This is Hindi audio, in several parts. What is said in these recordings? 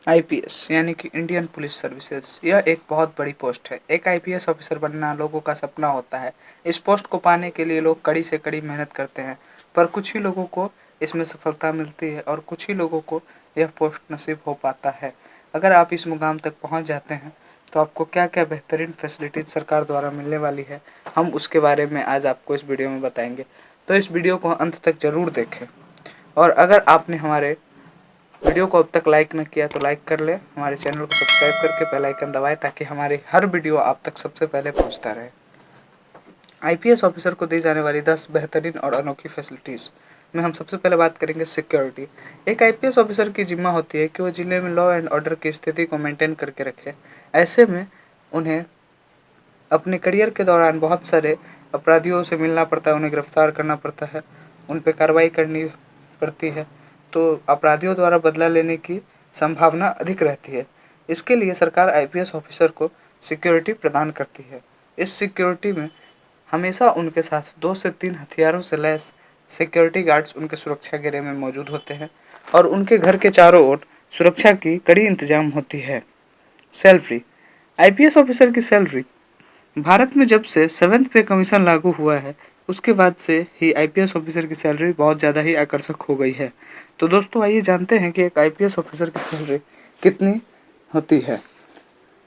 आईपीएस यानी कि इंडियन पुलिस सर्विसेज, यह एक बहुत बड़ी पोस्ट है। एक आईपीएस ऑफिसर बनना लोगों का सपना होता है। इस पोस्ट को पाने के लिए लोग कड़ी से कड़ी मेहनत करते हैं, पर कुछ ही लोगों को इसमें सफलता मिलती है और कुछ ही लोगों को यह पोस्ट नसीब हो पाता है। अगर आप इस मुकाम तक पहुंच जाते हैं तो आपको क्या क्या बेहतरीन फैसिलिटीज सरकार द्वारा मिलने वाली है, हम उसके बारे में आज आपको इस वीडियो में बताएंगे। तो इस वीडियो को अंत तक ज़रूर देखें, और अगर आपने हमारे वीडियो को अब तक लाइक न किया तो लाइक कर ले, हमारे चैनल को सब्सक्राइब करके बेल आइकन दबाएं ताकि हमारी हर वीडियो आप तक सबसे पहले पहुंचता रहे। आईपीएस ऑफिसर को दी जाने वाली 10 बेहतरीन और अनोखी फैसिलिटीज़ में हम सबसे पहले बात करेंगे सिक्योरिटी। एक आईपीएस ऑफिसर की जिम्मा होती है कि वो जिले में लॉ एंड ऑर्डर की स्थिति को मेंटेन करके रखे। ऐसे में उन्हें अपने करियर के दौरान बहुत सारे अपराधियों से मिलना पड़ता है, उन्हें गिरफ्तार करना पड़ता है, उन पर कार्रवाई करनी पड़ती है, तो अपराधियों द्वारा बदला लेने की संभावना अधिक रहती है। इसके लिए सरकार आईपीएस ऑफिसर को सिक्योरिटी प्रदान करती है। इस सिक्योरिटी में हमेशा उनके साथ 2 से 3 हथियारों से लैस सिक्योरिटी गार्ड्स उनके सुरक्षा घेरे में मौजूद होते हैं और उनके घर के चारों ओर सुरक्षा की कड़ी इंतजाम होती है। सैलरी। आईपीएस ऑफिसर की सैलरी भारत में जब से 7th पे कमीशन लागू हुआ है, उसके बाद से ही आईपीएस ऑफिसर की सैलरी बहुत ज़्यादा ही आकर्षक हो गई है। तो दोस्तों आइए जानते हैं कि एक आईपीएस ऑफिसर की सैलरी कितनी होती है।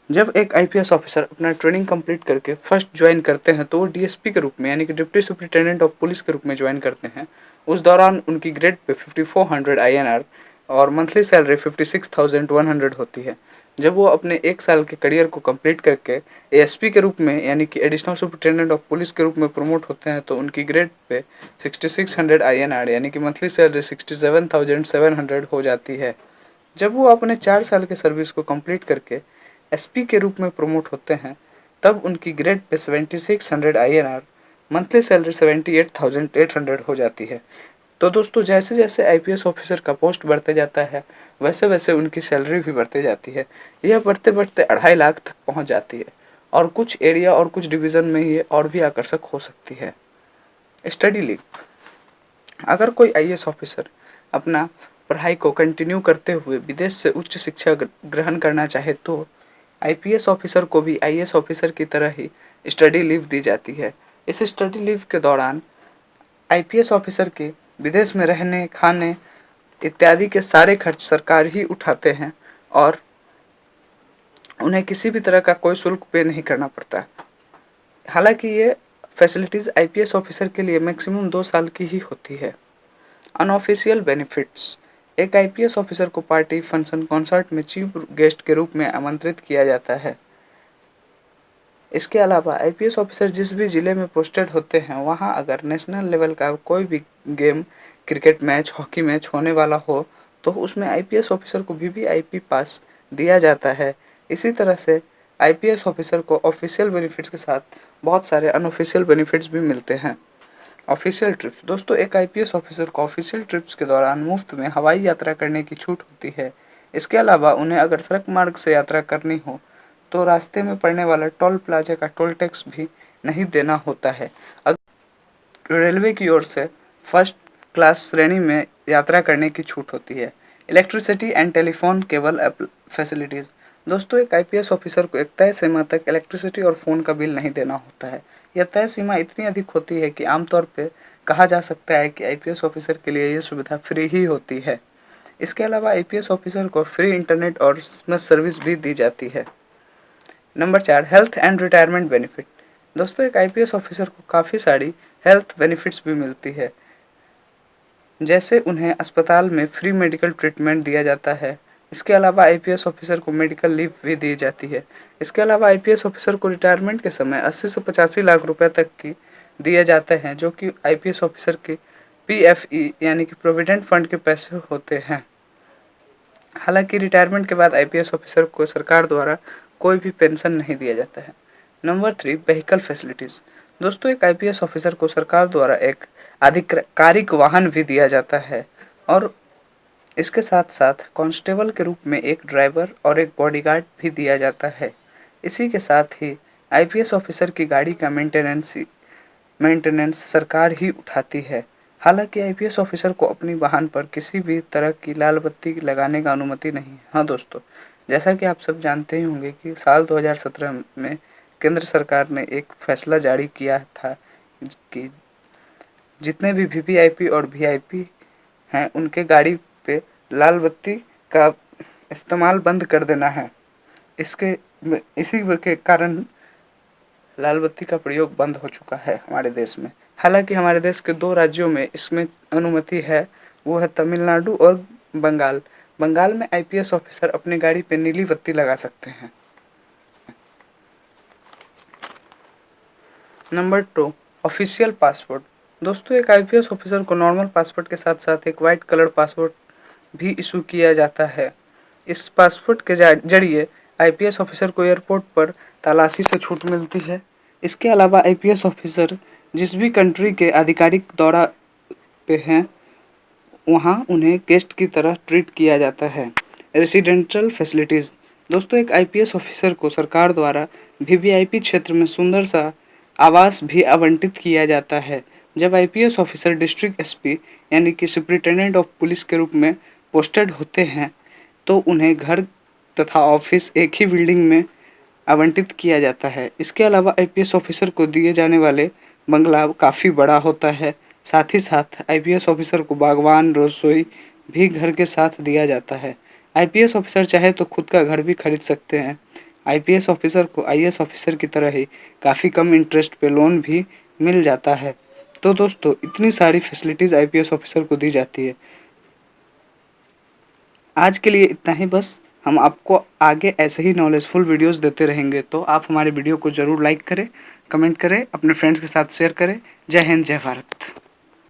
जब एक आईपीएस ऑफिसर अपना ट्रेनिंग कंप्लीट करके फर्स्ट ज्वाइन करते हैं तो वो डीएसपी के रूप में यानी कि डिप्टी सुपरिटेंडेंट ऑफ पुलिस के रूप में ज्वाइन करते हैं। उस दौरान उनकी ग्रेड पे 5400 आईएनआर और मंथली सैलरी 56,100 होती है। जब वो अपने 1 साल के करियर को कंप्लीट करके एएसपी के रूप में यानी कि एडिशनल सुपरिटेंडेंट ऑफ पुलिस के रूप में प्रमोट होते हैं तो उनकी ग्रेड पे 6600 आईएनआर यानी कि मंथली सैलरी 67,700 हो जाती है। जब वो अपने 4 साल के सर्विस को कंप्लीट करके एसपी के रूप में प्रमोट होते हैं तब उनकी grade pay 7600 INR monthly salary 78,800 हो जाती है। तो दोस्तों जैसे जैसे आईपीएस ऑफिसर का पोस्ट बढ़ते जाता है वैसे वैसे उनकी सैलरी भी बढ़ती जाती है। यह बढ़ते बढ़ते 2.5 लाख तक पहुंच जाती है और कुछ एरिया और कुछ डिवीज़न में ये और भी आकर्षक हो सकती है। Study leave. अगर कोई आईएएस ऑफिसर अपना पढ़ाई को कंटिन्यू करते हुए विदेश से उच्च शिक्षा ग्रहण करना चाहे तो आईपीएस ऑफिसर को भी आईएएस ऑफिसर की तरह ही स्टडी लीव दी जाती है। इस स्टडी लीव के दौरान आईपीएस ऑफिसर के विदेश में रहने, खाने इत्यादि के सारे खर्च सरकार ही उठाते हैं और उन्हें किसी भी तरह का कोई शुल्क पे नहीं करना पड़ता। हालांकि ये फैसिलिटीज़ आईपीएस ऑफिसर के लिए मैक्सिमम 2 साल की ही होती है। Unofficial benefits. एक आईपीएस ऑफिसर को पार्टी, फंक्शन, कॉन्सर्ट में चीफ गेस्ट के रूप में आमंत्रित किया जाता है। इसके अलावा आईपीएस ऑफिसर जिस भी ज़िले में पोस्टेड होते हैं वहां अगर नेशनल लेवल का कोई भी game, cricket match, hockey match होने वाला हो तो उसमें आईपीएस ऑफिसर को वीवीआईपी पास दिया जाता है। इसी तरह से आईपीएस ऑफिसर को ऑफिशियल बेनिफिट्स के साथ बहुत सारे अनऑफिशियल बेनिफिट्स भी मिलते हैं। Official trips. दोस्तों एक आईपीएस ऑफिसर को ऑफिशियल ट्रिप्स के दौरान मुफ्त में हवाई यात्रा करने की छूट होती है। इसके अलावा उन्हें अगर सड़क मार्ग से यात्रा करनी हो तो रास्ते में पड़ने वाला टोल प्लाजा का टोल टैक्स भी नहीं देना होता है। अगर रेलवे की ओर से फर्स्ट क्लास श्रेणी में यात्रा करने की छूट होती है। Electricity and telephone cable facilities. दोस्तों एक आईपीएस ऑफिसर को एक तय सीमा तक इलेक्ट्रिसिटी और फ़ोन का बिल नहीं देना होता है। यह तय सीमा इतनी अधिक होती है कि आमतौर पर कहा जा सकता है कि आईपीएस ऑफिसर के लिए यह सुविधा फ्री ही होती है। इसके अलावा आईपीएस ऑफिसर को फ्री इंटरनेट और एसएमएस सर्विस भी दी जाती है। Number 4, health and retirement benefit. दोस्तों एक आईपीएस ऑफिसर को काफ़ी सारी हेल्थ बेनिफिट्स भी मिलती है, जैसे उन्हें अस्पताल में फ्री मेडिकल ट्रीटमेंट दिया जाता है। इसके अलावा आईपीएस ऑफिसर को मेडिकल लीव भी दी जाती है। इसके अलावा आईपीएस ऑफिसर को रिटायरमेंट के समय 80 से 85 लाख रुपए तक की दिए जाते हैं, जो कि आईपीएस ऑफिसर के पीएफई यानी कि प्रोविडेंट फंड के पैसे होते हैं। हालांकि रिटायरमेंट के बाद आईपीएस ऑफिसर को सरकार द्वारा कोई भी पेंशन नहीं दिया जाता है। Number 3, vehicle facilities. दोस्तों एक आईपीएस ऑफिसर को सरकार द्वारा एक आधिकारिक वाहन भी दिया जाता है और इसके साथ साथ कांस्टेबल के रूप में एक ड्राइवर और एक बॉडीगार्ड भी दिया जाता है। इसी के साथ ही आईपीएस ऑफिसर की गाड़ी का मेंटेनेंस सरकार ही उठाती है। हालांकि आईपीएस ऑफिसर को अपनी वाहन पर किसी भी तरह की लाल बत्ती लगाने का अनुमति नहीं है। हाँ दोस्तों, जैसा कि आप सब जानते ही होंगे कि साल 2017 में केंद्र सरकार ने एक फैसला जारी किया था कि जितने भी वीवीआईपी और वीआईपी हैं उनके गाड़ी पे लाल बत्ती का इस्तेमाल बंद कर देना है। इसके इसी के कारण लाल बत्ती का प्रयोग बंद हो चुका है हमारे देश में। हालांकि हमारे देश के 2 राज्यों में इसमें अनुमति है, वो है तमिलनाडु और बंगाल। बंगाल में आईपीएस ऑफिसर अपनी गाड़ी पे नीली बत्ती लगा सकते हैं। Number 2, official passport. दोस्तों, एक आईपीएस ऑफिसर को नॉर्मल पासपोर्ट के साथ साथ एक वाइट कलर पासपोर्ट भी इशू किया जाता है। इस पासपोर्ट के जरिए आईपीएस ऑफिसर को एयरपोर्ट पर तलाशी से छूट मिलती है। इसके अलावा आईपीएस ऑफिसर जिस भी कंट्री के आधिकारिक दौरा पे हैं वहाँ उन्हें गेस्ट की तरह ट्रीट किया जाता है। Residential facilities. दोस्तों, एक आईपीएस ऑफिसर को सरकार द्वारा वीवीआईपी क्षेत्र में सुंदर सा आवास भी आवंटित किया जाता है। जब आईपीएस ऑफिसर डिस्ट्रिक्ट एसपी यानी कि सुपरिटेंडेंट ऑफ पुलिस के रूप में पोस्टेड होते हैं तो उन्हें घर तथा ऑफिस एक ही बिल्डिंग में आवंटित किया जाता है। इसके अलावा आईपीएस ऑफिसर को दिए जाने वाले बंगला काफ़ी बड़ा होता है। साथ ही साथ आईपीएस ऑफिसर को बागवान रसोई भी घर के साथ दिया जाता है। आईपीएस ऑफिसर चाहे तो खुद का घर भी खरीद सकते हैं। आईपीएस ऑफिसर को आईएएस ऑफिसर की तरह ही काफ़ी कम इंटरेस्ट पे लोन भी मिल जाता है। तो दोस्तों, इतनी सारी फैसिलिटीज़ आईपीएस ऑफिसर को दी जाती है। आज के लिए इतना ही बस। हम आपको आगे ऐसे ही नॉलेजफुल वीडियोस देते रहेंगे, तो आप हमारे वीडियो को ज़रूर लाइक करें, कमेंट करें, अपने फ्रेंड्स के साथ शेयर करें। जय हिंद, जय भारत।